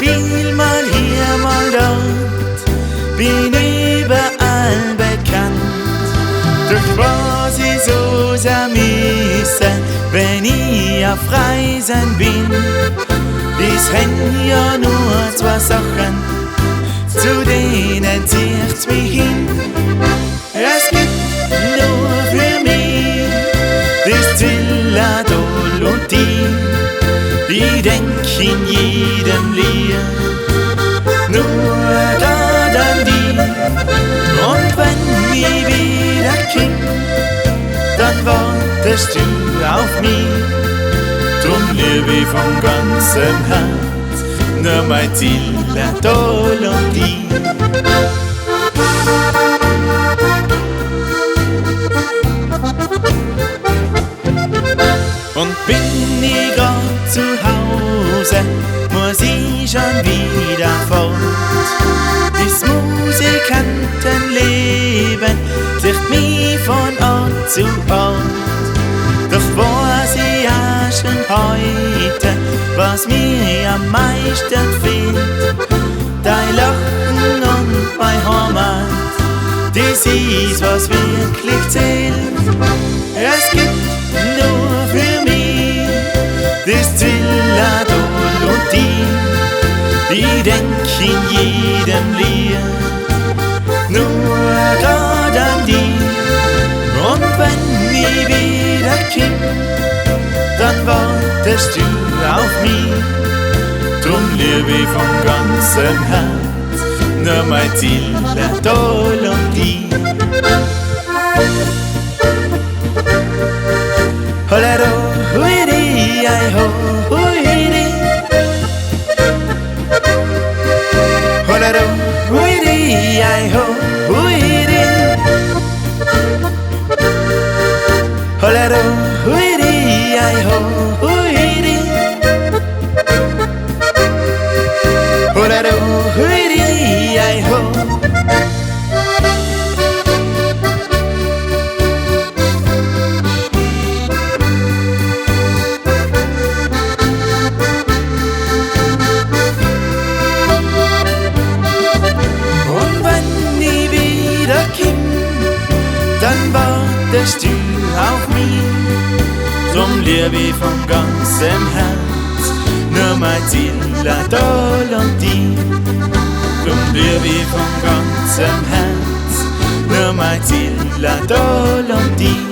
spiel mal hier, mal dort, bin überall bekannt. Durch was ich so sehr misse, wenn ich auf Reisen bin. Dies sind ja nur zwei Sachen, zu denen zieht's mich hin. Es gibt nur für mich das Zilladol und ich denk in jedem Lied nur grad an die. Und wenn ich wieder komm, dann wartest du auf mich. Drum lieb ich von ganzem Herz nur mein Zilladol und ich. Und bin ich grad zu Hause, muss ich schon wieder fort. Das Musikantenleben zieht mich von Ort zu Ort. Doch weiß ich ja schon heute, was mir am meisten fehlt. Dein Lachen und mein Heimat, das ist, was wirklich zählt. Es gibt nur für mich das Zilladol und ich denk in jedem Lied nur grad an die. Und wenn ich wieder komm, dann wartest du auf mich. Drum lieb ich von ganzem Herz nur mein Zilladol und ich. Holero, huiri, ai ho, huiri. Holero, huiri, ai ho, huiri. Holero, huiri, ai ho, huiri. Holero, huiri, ai ho. Dann wartest du auf mich. Drum lieb ich von ganzem Herz nur mein Zilladol und ich. Drum lieb ich von ganzem Herz nur mein Zilladol und ich.